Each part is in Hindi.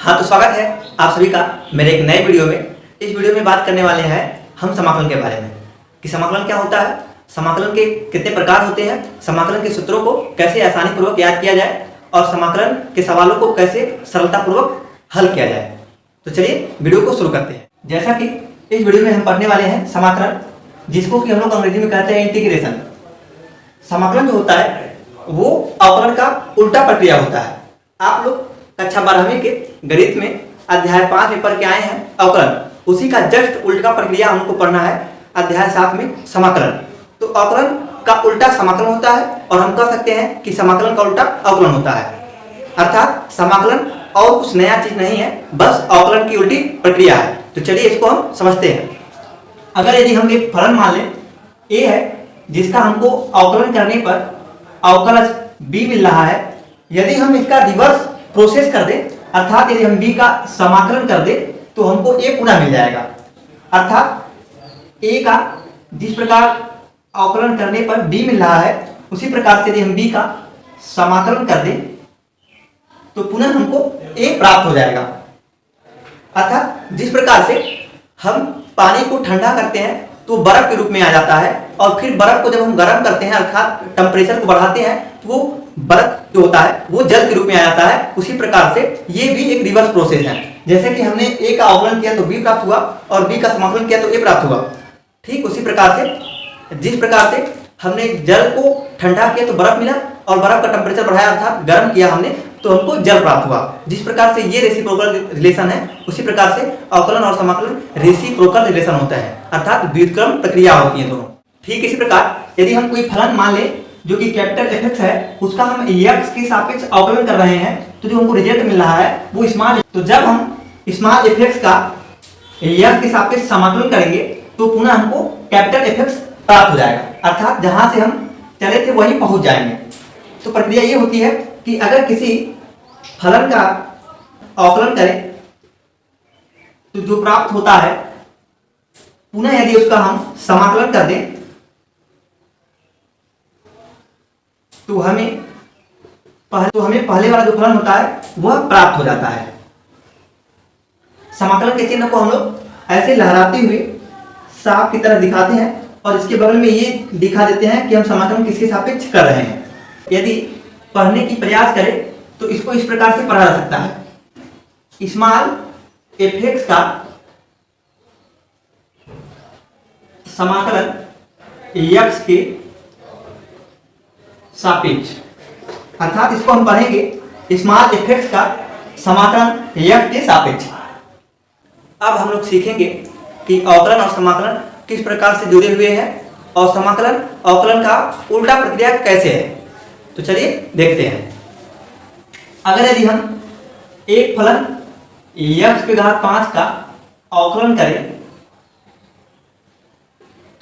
हाँ, तो स्वागत है आप सभी का मेरे एक नए वीडियो में। इस वीडियो में बात करने वाले हैं हम समाकलन के बारे में कि समाकलन क्या होता है, समाकलन के कितने प्रकार होते हैं, समाकलन के सूत्रों को कैसे आसानी पूर्वक याद किया जाए और समाकलन के सवालों को कैसे सरलतापूर्वक हल किया जाए। तो चलिए वीडियो को शुरू करते हैं। जैसा कि इस वीडियो में हम पढ़ने वाले हैं समाकलन, जिसको कि हम लोग अंग्रेजी में कहते हैं इंटीग्रेशन। समाकलन जो होता है वो अवकलन का उल्टा प्रक्रिया होता है। आप लोग कक्षा 12वीं के गणित में अध्याय 5 में पढ़ के आए हैं अवकलन, उसी का जस्ट उल्टा प्रक्रिया हमको पढ़ना है अध्याय 7 में समाकलन। तो अवकलन का उल्टा समाकलन होता है और हम कह सकते हैं कि समाकलन का उल्टा अवकलन होता है। अर्थात समाकलन और कुछ नया चीज नहीं है, बस अवकलन की उल्टी प्रक्रिया है। तो चलिए इसको हम समझते हैं। अगर यदि हम एक फलन मान लें ए है, जिसका हमको अवकलन करने पर अवकलज बी मिल रहा है, यदि हम इसका रिवर्स प्रोसेस कर दें, अर्थात यदि हम बी का समाकलन कर दें तो हमको ए पूरा मिल जाएगा। अर्थात ए का जिस प्रकार अवकलन करने पर बी मिल रहा है, उसी प्रकार से यदि हम बी का समाकलन कर दें तो पुनः हमको ए प्राप्त हो जाएगा। अर्थात जिस प्रकार से हम पानी को ठंडा करते हैं तो बर्फ के रूप में आ जाता है, और फिर बर्फ को जब हम गर्म करते हैं अर्थात टेम्परेचर को बढ़ाते हैं तो वो बर्फ जो होता है वो जल के रूप में आ जाता है। उसी प्रकार से ये भी एक रिवर्स प्रोसेस है। जैसे कि हमने ए का अवकलन किया तो बी प्राप्त हुआ और बी का समाकलन किया तो ए प्राप्त हुआ। ठीक उसी प्रकार से जिस प्रकार से हमने जल को ठंडा किया तो बर्फ मिला और बर्फ का टेम्परेचर बढ़ाया अर्थात गर्म किया हमने तो हमको जल प्राप्त हुआ। जिस प्रकार से ये रेसिप्रोकल रिलेशन है, उसी प्रकार से अवकलन और समाकलन रेसिप्रोकल रिलेशन होता है, अर्थात व्युत्क्रम प्रक्रिया होती है दोनों। ठीक इसी प्रकार यदि हम कोई फलन मान लें जो कि कैपिटल एफ है, उसका हम एक्स के सापेक्ष अवकलन कर रहे हैं, तो जो हमको रिजल्ट मिल रहा है वो स्मॉल। तो जब हम स्मॉल एफ का एक्स के सापेक्ष समाकलन करेंगे तो पुनः हमको कैपिटल एफ प्राप्त हो जाएगा, अर्थात जहां से हम चले थे वहीं पहुंच जाएंगे। तो प्रक्रिया ये होती है कि अगर किसी फलन का अवकलन करें तो जो प्राप्त होता है पुनः यदि उसका हम समाकलन कर दें तो हमें पहले वाला जो फलन होता है वह प्राप्त हो जाता है। समाकलन के चिन्ह को हम लोग ऐसे लहराते हुए सांप की तरह दिखाते हैं और इसके बगल में ये दिखा देते हैं कि हम समाकलन किसके सापेक्ष कर रहे हैं। यदि पढ़ने की प्रयास करें तो इसको इस प्रकार से पढ़ा जा सकता है, स्मॉल एफ का समाकलन एक्स के सापेक्ष, अर्थात इसको हम पढ़ेंगे स्मॉल एफ का समाकलन एक्स के सापेक्ष। अब हम लोग सीखेंगे कि अवकलन और समाकलन किस प्रकार से जुड़े हुए हैं और समाकलन अवकलन का उल्टा प्रक्रिया कैसे है। तो चलिए देखते हैं। अगर यदि हम एक फलन x⁵ का अवकलन करें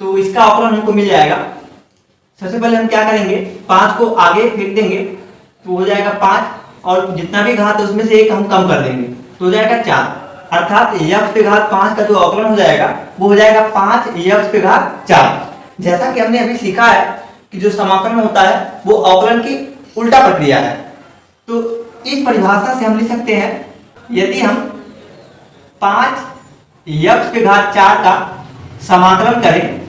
तो इसका अवकलन हमको मिल जाएगा। सबसे पहले हम क्या करेंगे, 5 को आगे फेंक देंगे तो हो जाएगा 5 और जितना भी घात है उसमें से एक हम कम कर देंगे तो हो जाएगा 4। अर्थात x⁵ का जो अवकलन हो जाएगा वो हो जाएगा 5x⁴। जैसा कि हमने अभी सीखा है कि जो समाकलन होता है वो अवकलन की उल्टा प्रक्रिया है। तो इस परिभाषा से हम लिख सकते हैं, यदि हम 5x⁴ का समाकलन करें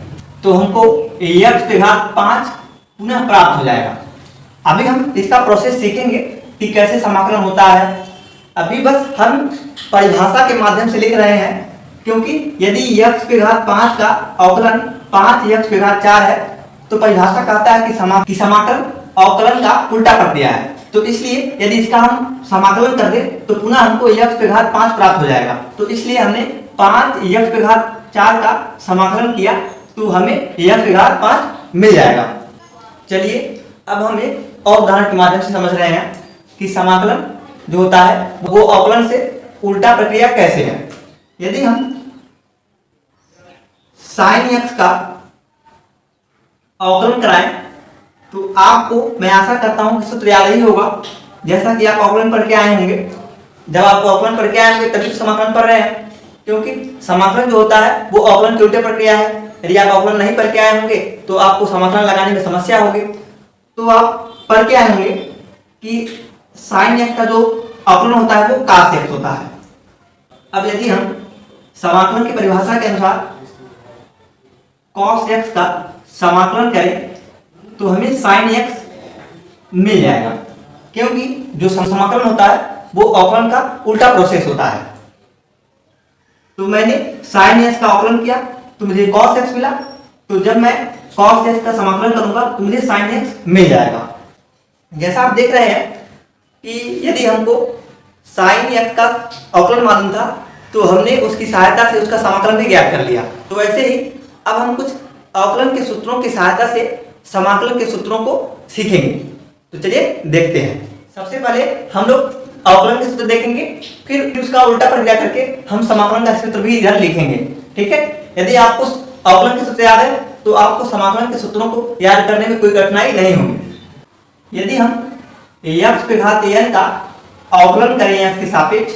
तो हमको x⁵ पुनः प्राप्त हो जाएगा। अभी हम इसका प्रोसेस सीखेंगे कि कैसे समाकलन होता है। अभी बस हम परिभाषा के माध्यम से लिख रहे हैं, क्योंकि यदि x⁵ का अवकलन 5x⁴ है तो परिभाषा कहता है कि समाकलन अवकलन का उल्टा प्रक्रिया है। तो इसलिए यदि इसका हम समाकलन कर दें तो पुनः हमको x⁵ प्राप्त हो जाएगा। तो इसलिए हमने 5x⁴ का समाकलन किया तो हमें x⁵ मिल जाएगा। चलिए अब हम एक और उदाहरण के माध्यम से समझ रहे हैं कि समाकलन जो होता है वो अवकलन से उल्टा प्रक्रिया कैसे है। यदि हम sin x का अवकलन कराएं तो आपको मैं आशा करता हूं कि सूत्र याद ही होगा, जैसा कि आप अवकलन पढ़ के आए होंगे। जब आप अवकलन पढ़ के आए होंगे तभी समाकलन पढ़ रहे हैं, क्योंकि समाकलन जो होता है वो अवकलन की उल्टी प्रक्रिया है। यदि आप अवकलन नहीं पढ़ के आए होंगे तो आपको समाकलन लगाने में समस्या होगी। तो आप पढ़ के आए होंगे कि sin x का जो अवकलन होता है वो cos x होता है। अब यदि हम समाकलन की परिभाषा के अनुसार cos x का समाकलन करें तो हमें sin x मिल जाएगा, क्योंकि जो समाकलन होता है वो अवकलन का उल्टा प्रोसेस होता है। तो मैंने sin x का अवकलन किया तो मुझे cos x मिला, तो जब मैं cos x का समाकलन करूंगा तो मुझे sin x मिल जाएगा। जैसा आप देख रहे हैं कि यदि हमको sin x का अवकलन मालूम था तो हमने उसकी सहायता से उसका समाकलन भी ज्ञात कर लिया। तो वैसे ही अब हम कुछ अवकलन के सूत्रों की सहायता से समाकलन के सूत्रों को सीखेंगे। तो चलिए देखते हैं। सबसे पहले हम लोग अवकलन के सूत्र देखेंगे, फिर उसका उल्टा प्रक्रिया करके हम समाकलन का सूत्र भी इधर लिखेंगे। ठीक है, यदि आपको अवकलन के सूत्र याद है तो आपको समाकलन के सूत्रों को याद करने में कोई कठिनाई नहीं होगी। यदि हम x पे घात n का अवकलन करें x के सापेक्ष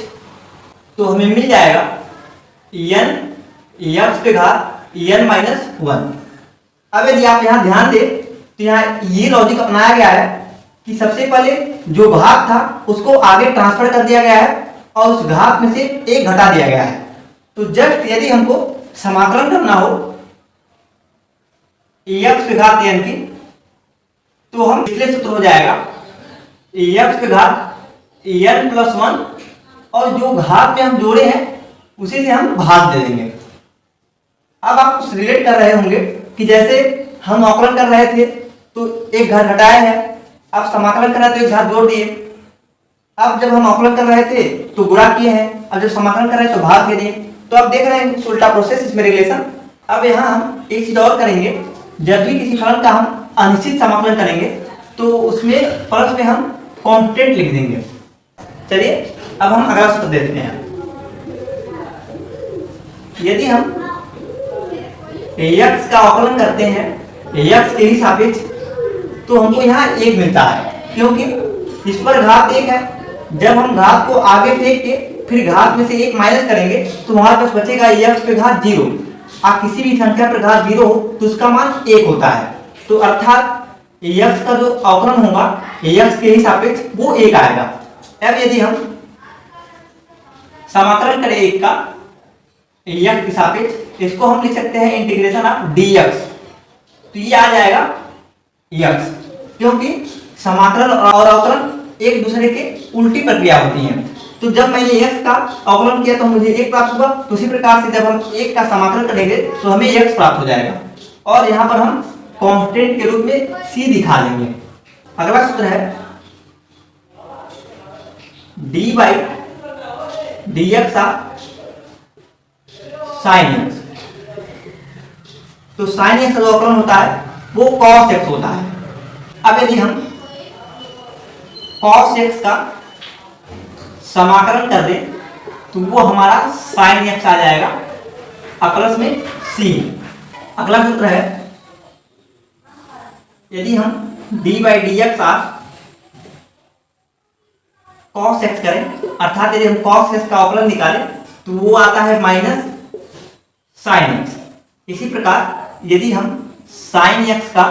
तो हमें मिल जाएगा n x पे घात n माइनस 1। अब यदि आप यहाँ ध्यान दें तो यहाँ ये लॉजिक अपनाया गया है कि सबसे पहले जो घात था उसको आगे ट्रांसफर कर दिया गया है और उस घात में से एक घटा दिया गया है। तो जस्ट यदि हमको समाकलन करना हो x पे घात n की तो हम पिछले सूत्र हो जाएगा x पे घात n प्लस 1 और जो घात में हम जोड़े हैं उसी से हम भाग दे देंगे। अब आप कुछ रिलेट कर रहे होंगे कि जैसे हम अवकलन कर रहे थे तो एक घात घटाए हैं, अब समाकलन कर रहे थे तो एक घात जोड़ दिए। अब जब हम अवकलन कर रहे थे तो गुणा किए हैं, अब जब समाकलन कर रहे हैं तो भाग दे दिए। तो अब देख रहे हैं उल्टा प्रोसेस इसमें रिलेशन। अब यहाँ हम एक चीज और करेंगे, जब भी किसी फलन का हम अनिश्चित समाकलन करेंगे तो उसमें प्लस में हम कांस्टेंट लिख देंगे। चलिए अब हम अगला सूत्र देते हैं। यदि हम x का अवकलन करते हैं x के ही सापेक्ष तो हमको यहाँ एक मिलता है, क्योंकि इस पर घात एक है। जब हम घात को आगे फेंक के फिर घात में से एक माइनस करेंगे तो हमारे पास बचेगा x पे घात 0। आप किसी भी संख्या पर घात 0 हो तो उसका मान 1 होता है। तो अर्थात x का जो अवकलन होगा x के ही सापेक्ष वो 1 आएगा। अब यदि हम समाकलन करें 1 का x के सापेक्ष, इसको हम लिख सकते हैं इंटीग्रेशन ऑफ dx, तो ये आ जाएगा x, क्योंकि समाकलन और अवकलन एक दूसरे के उल्टी प्रक्रिया होती है। तो जब मैंने x का अवकलन किया तो मुझे 1 प्राप्त हुआ, तो उसी प्रकार से जब हम 1 का समाकलन करेंगे तो हमें x प्राप्त हो जाएगा और यहाँ पर हम कांस्टेंट के रूप में c दिखा देंगे। अगला सूत्र है d by dx sin x। तो sin x का जो अवकलन होता है वो cos x होता है। अब यदि हम cos x का समाकलन कर दें तो वो हमारा sin x आ जाएगा प्लस में c। अगला सूत्र है यदि हम d by dx cos x करें, अर्थात यदि हम cos x का अवकलन निकालें तो वो आता है माइनस sin x। इसी प्रकार यदि हम sin x का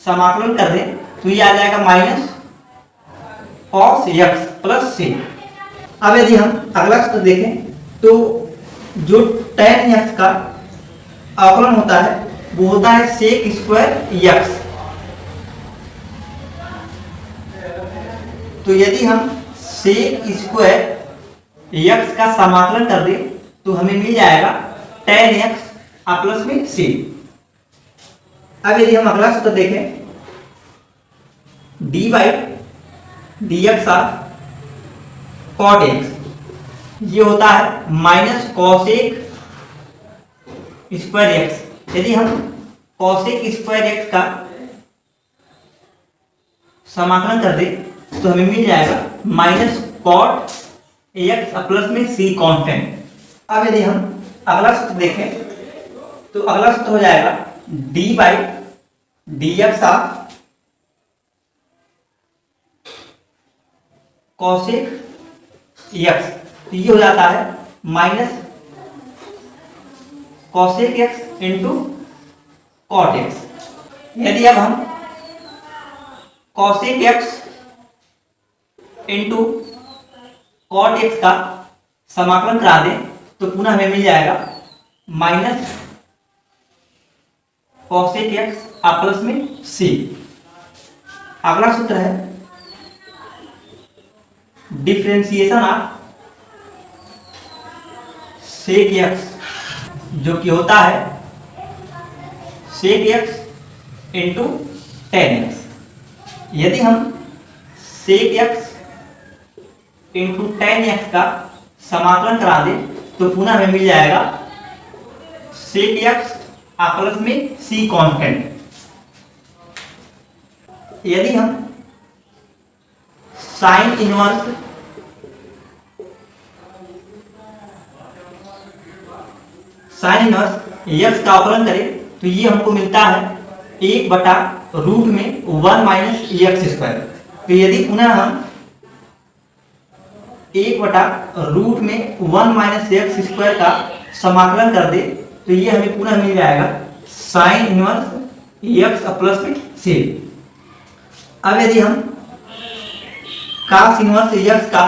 समाकलन कर दें तो ये आ जाएगा minus cos x plus c। अब यदि हम अगला सूत्र देखें तो जो tan x का अवकलन होता है वो होता है sec स्क्वायर x। तो यदि हम sec स्क्वायर x का समाकलन कर दें तो हमें मिल जाएगा tan x प्लस में c। अब यदि हम अगला सूत्र देखें d by dx cot x, ये होता है माइनस cosec स्क्वायर x। यदि हम cosec स्क्वायर x का समाकलन कर दें तो हमें मिल जाएगा माइनस cot x प्लस में c कांस्टेंट। अब यदि हम अगला सूत्र देखें तो अगला सूत्र हो जाएगा d by dx cosec x, तो ये हो जाता है minus cosec x into cot x। यदि अब हम cosec x into cot x का समाकलन करा दें तो पुनः हमें मिल जाएगा माइनस कॉसेक एक्स प्लस में सी। अगला सूत्र है डिफरेंशिएशन ऑफ सेक एक्स, जो कि होता है sec x into tan x. यदि हम sec x into tan x का समाकलन करा दें तो पुनः हमें मिल जाएगा सेक एक्स प्लस में सी कांस्टेंट। यदि हम साइन इनवर्स एक्स का अवकलन करें तो ये हमको मिलता है 1/रूट में 1 माइनस एक्स स्क्वायर। तो यदि पुनः हम 1/रूट में 1 माइनस एक्स स्क्वायर का समाकलन कर दे तो ये हमें पुनः मिल जाएगा साइन इनवर्स एक्स प्लस में सी। अब यदि हम कॉस इनवर्स एक्स का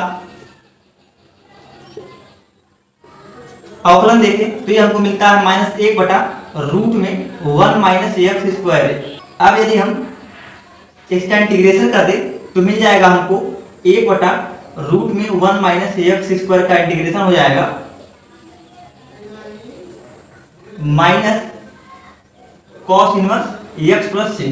अवकलन देखें तो ये हमको मिलता है -1/रूट में 1 माइनस एक्स स्क्वायर। अब यदि हम इसका इंटीग्रेशन कर दे तो मिल जाएगा हमको 1/रूट में 1 माइनस एक्स स्क्वायर का इंटीग्रेशन हो जाएगा minus cos inverse x plus c.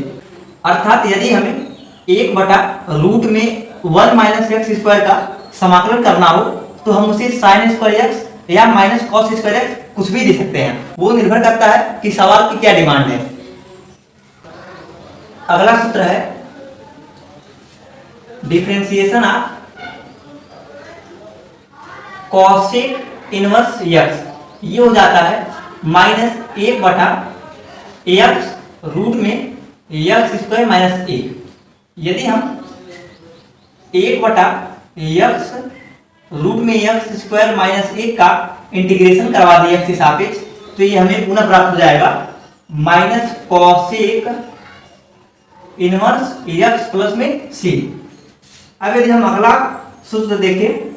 अर्थात यदि हमें 1/रूट में 1 माइनस एक्स स्क्वायर का समाकलन करना हो तो हम उसे साइन स्क्वायर एक्स या माइनस कॉस स्क्वायर एक्स कुछ भी दे सकते हैं, वो निर्भर करता है कि सवाल की क्या डिमांड है। अगला सूत्र है differentiation of cosec inverse x. ये हो जाता है -1/x रूट में एक्स स्क्वायर माइनस 1। यदि हम 1/x रूट में एक्स स्क्वायर माइनस 1 का इंटीग्रेशन करवा दें एक्स के सापेक्ष तो ये हमें पुनः प्राप्त हो जाएगा minus cosec inverse x plus में सी। अब यदि हम अगला सूत्र देखें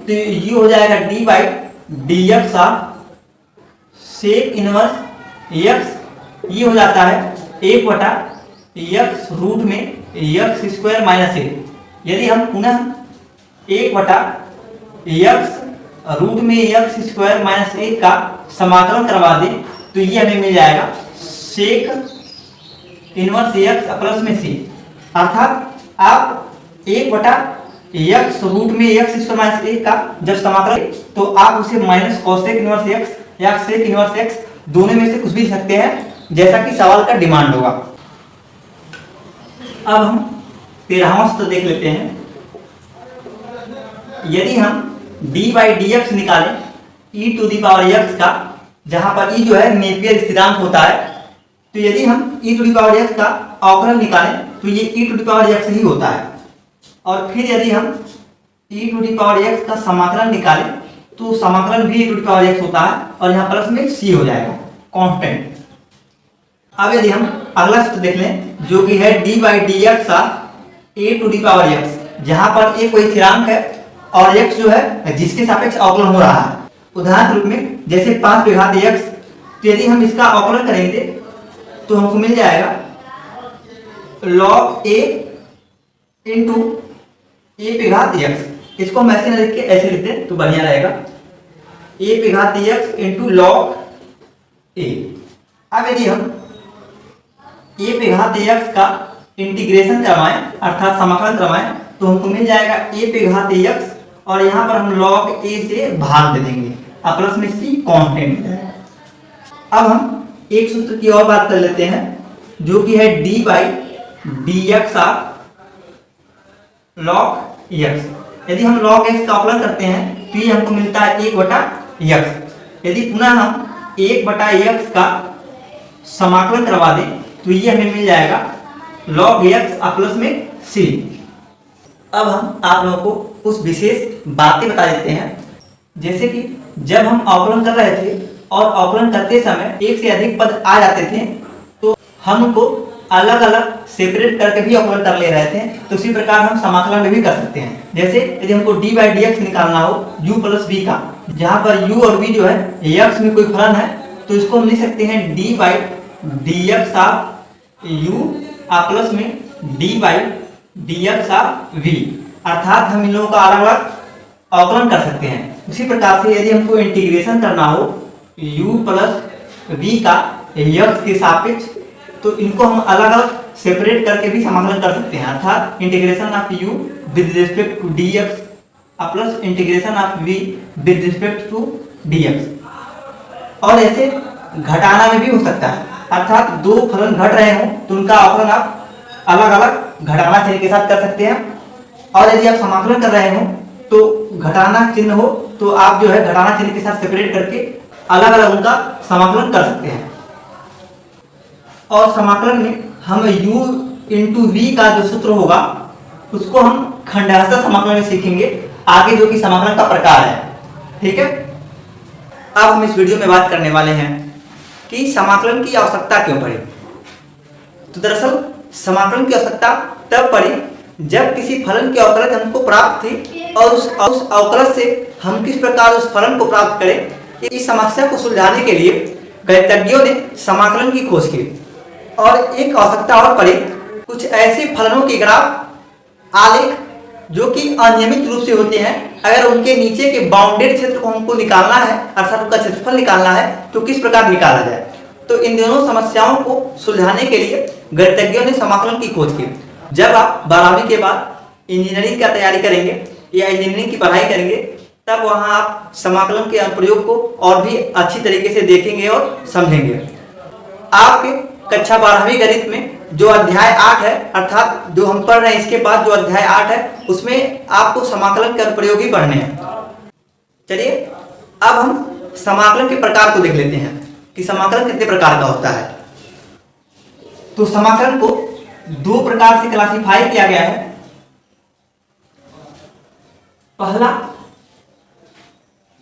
तो ये हो जाएगा d/dx of sec inverse x. ये हो जाता है 1/x रूट में एक्स स्क्वायर माइनस 1। यदि हम पुनः 1/x रूट में एक्स स्क्वायर माइनस 1 का समाकलन करवा दें तो ये हमें मिल जाएगा सेक इनवर्स एक्स प्लस में सी। अर्थात आप 1/x रूट में एक्स स्क्वायर माइनस 1 का जब समाकलन तो आप उसे माइनस कॉसेक इनवर्स एक्स या सेक इनवर्स एक्स दोनों में से कुछ भी सकते हैं जैसा कि सवाल का डिमांड होगा। अब हम 13वां सूत्र देख लेते हैं। यदि हम d/dx निकालें e⁻x का, जहां पर e जो है नेपियर स्थिरांक होता है, तो यदि हम e⁻x का अवकलन निकालें तो ये e⁻x ही होता है। और फिर यदि हम e⁻x का समाकलन निकालें तो समाकलन भी e⁻x होता है और यहाँ प्लस में c हो जाएगा कांस्टेंट। अब यदि हम अगला सूत्र देख लें जो कि है d/dx ऑफ a⁻x, जहां पर a कोई स्थिरांक है और x जो है जिसके सापेक्ष अवकलन हो रहा है। उदाहरण रूप में जैसे 5/x, तो यदि हम इसका अवकलन करेंगे तो हमको मिल जाएगा log a इंटू a/x। इसको हम ऐसे न लिख के ऐसे लिख दें तो बढ़िया रहेगा, a/x इंटू log a। अब यदि हम a/x का इंटीग्रेशन करवाएं अर्थात समाकलन करवाएं तो हमको मिल जाएगा a/x और यहाँ पर हम log a से भाग दे देंगे और प्लस में c कांस्टेंट है। अब हम एक सूत्र की और बात कर लेते हैं जो कि है d/dx ऑफ log x। यदि हम log x का अवकलन करते हैं तो ये हमको मिलता है 1/x। यदि पुनः हम 1/x का समाकलन करवा दें तो ये हमें मिल जाएगा log x प्लस में c। अब हम आप लोगों को कुछ विशेष बातें बता देते हैं, जैसे कि जब हम अवकलन कर रहे थे और अवकलन करते समय एक से अधिक पद आ जाते थे तो हम उनको अलग अलग सेपरेट करके भी अवकलन कर ले रहे थे, तो उसी प्रकार हम समाकलन में भी कर सकते हैं। जैसे यदि हमको डी बाई डी एक्स निकालना हो u प्लस बी का, जहाँ पर u और v जो है x में कोई फलन है, तो इसको हम लिख सकते हैं d by d x of u plus में d by d x of v, अर्थात हम इन लोगों का अलग अलग अवकलन कर सकते हैं। उसी प्रकार से यदि हमको इंटीग्रेशन करना हो u प्लस v का x के सापेक्ष, तो इनको हम अलग अलग सेपरेट करके भी समाकलन कर सकते हैं, अर्थात integration of u with respect to dx plus integration of v with respect to dx। और ऐसे घटाना में भी हो सकता है, अर्थात दो फलन घट रहे हों तो उनका अवकलन आप अलग अलग घटाना चिन्ह के साथ कर सकते हैं। और यदि आप समाकलन कर रहे हो तो घटाना चिन्ह हो तो आप जो है घटाना चिन्ह के साथ सेपरेट करके अलग अलग उनका समाकलन कर सकते हैं। और समाकलन में हम u इंटू v का जो सूत्र होगा उसको हम खंडहस्ता समाकलन में सीखेंगे आगे, जो कि समाकलन का प्रकार है। ठीक है, अब हम इस वीडियो में बात करने वाले हैं कि समाकलन की आवश्यकता क्यों पड़ी। तो दरअसल समाकलन की आवश्यकता तब पड़ी जब किसी फलन की अवकलन हमको प्राप्त थी और उस अवकलन से हम किस प्रकार उस फलन को प्राप्त करें। इस समस्या को सुलझाने के लिए गणितज्ञों ने समाकलन की खोज की और एक आवश्यकता और पड़ी, कुछ ऐसे फलनों के ग्राफ आलेख जो कि अनियमित रूप से होते हैं, अगर उनके नीचे के बाउंडेड क्षेत्र को हमको निकालना है, अर्थात उनका क्षेत्रफल निकालना है, तो किस प्रकार निकाला जाए। तो इन दोनों समस्याओं को सुलझाने के लिए गणितज्ञों ने समाकलन की खोज की। जब आप 12वीं के बाद इंजीनियरिंग का तैयारी करेंगे या इंजीनियरिंग की पढ़ाई करेंगे, तब वहां आप समाकलन के अनुप्रयोग को और भी अच्छी तरीके से देखेंगे और समझेंगे। आपके कक्षा 12वीं गणित में जो अध्याय 8 है, अर्थात जो हम पढ़ रहे हैं इसके बाद जो अध्याय 8 है, उसमें आपको समाकलन के अनुप्रयोग ही पढ़ने हैं। चलिए अब हम समाकलन के प्रकार को देख लेते हैं कि समाकलन कितने प्रकार का होता है। तो समाकलन को दो प्रकार से क्लासिफाई किया गया है। पहला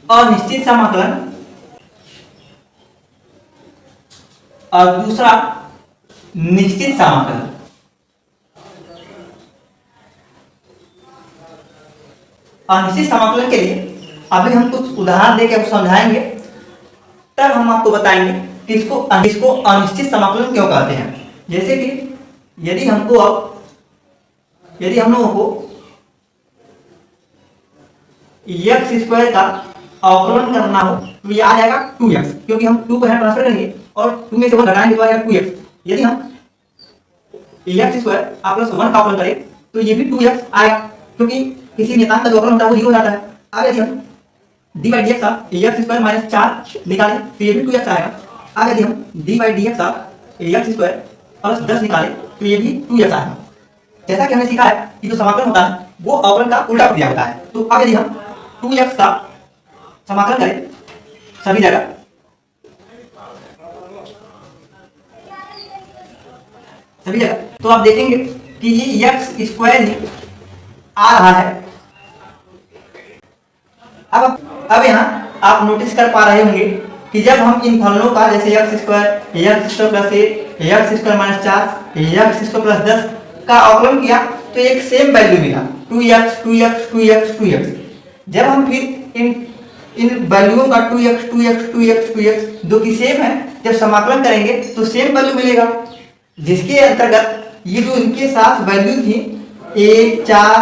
अनिश्चित समाकलन और दूसरा निश्चित समाकलन। अनिश्चित समाकलन के लिए अभी हम कुछ उदाहरण देकर समझाएंगे, तब हम आपको बताएंगे कि इसको अनिश्चित समाकलन क्यों कहते हैं। जैसे कि यदि हम लोगों को एक्स स्क्वायर का अवकलन करना हो तो ये आ जाएगा 2x, क्योंकि हम 2 को यहाँ ट्रांसफर करेंगे और 2 में से 1 घटाएंगे तो आएगा 2x। यदि हम एक्स स्क्वायर प्लस 1 का अवकलन करें तो ये भी 2x आएगा, क्योंकि किसी नियतांक का जो अवकलन होता है वो 0 हो जाता है। अब यदि हम D by d x of x square minus 4 निकालें तो ये भी 2x आएगा। अब यदि हम D by d x of x square plus 10 निकालें तो ये भी 2x आएगा। जैसा कि हमने सीखा है कि जो समाकलन होता है वो अवकलन का उल्टा प्रक्रिया होता है। तो अब यदि हम 2x का समाकलन करें सभी जगह, तो आप देखेंगे कि ये एक्स स्क्वायर ही आ रहा है। अब यहाँ आप नोटिस कर पा रहे होंगे कि जब हम इन फलनों का जैसे x square plus a, x square minus 4, x square plus 10 का अवकलन किया तो एक सेम वैल्यू मिला 2x, 2x, 2x, 2x। जब हम फिर इन वैल्यूओं का 2x, 2x, 2x, 2x दो की सेम है, जब समाकलन करेंगे तो सेम वैल्यू मिलेगा, जिसके अंतर्गत ये जो इनके साथ वैल्यू थी 1, 4,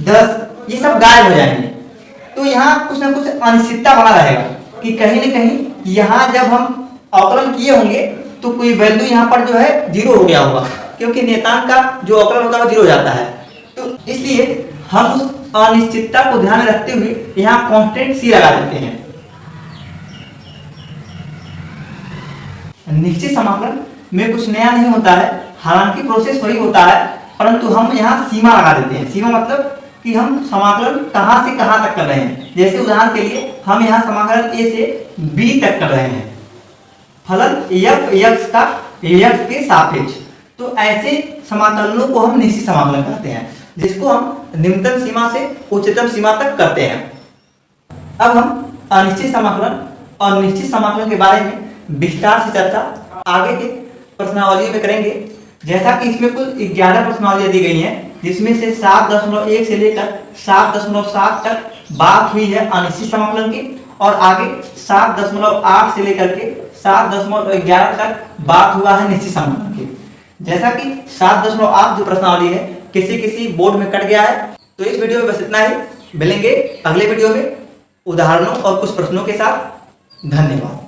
10 ये सब गायब हो जाएंगे। तो यहाँ कुछ ना कुछ अनिश्चितता बना रहेगा कि कहीं ना कहीं यहाँ जब हम अवकलन किए होंगे तो कोई वैल्यू यहाँ पर जो है 0 हो गया होगा, क्योंकि नियतांक का जो अवकलन होता है वो 0 हो जाता है। तो इसलिए हम उस अनिश्चितता को ध्यान में रखते हुए यहाँ कांस्टेंट सी लगा देते हैं। निश्चित समाकलन में कुछ नया नहीं होता है, हालांकि प्रोसेस वही होता है, परंतु हम यहाँ सीमा लगा देते हैं। सीमा मतलब कि हम समाकलन कहाँ से कहाँ तक कर रहे हैं। जैसे उदाहरण के लिए हम यहाँ समाकलन a से b तक कर रहे हैं, फलन f(x) का x के सापेक्ष। तो ऐसे समाकलनों को हम निश्चित समाकलन कहते हैं, जिसको हम निम्नतम सीमा से उच्चतम सीमा तक करते हैं। अब हम अनिश्चित समाकलन और निश्चित समाकलन के बारे में विस्तार से चर्चा आगे के प्रश्नावली में करेंगे। जैसा कि इसमें कुल 11 प्रश्नावलियां दी गई हैं, जिसमें से 7.1 से लेकर 7.7 तक बात हुई है अनिश्चित समाकलन की, और आगे 7.8 से लेकर के 7.11 तक बात हुआ है निश्चित समाकलन की। जैसा कि 7.8 जो प्रश्नावली है किसी किसी बोर्ड में कट गया है। तो इस वीडियो में बस इतना ही, मिलेंगे अगले वीडियो में उदाहरणों और कुछ प्रश्नों के साथ। धन्यवाद।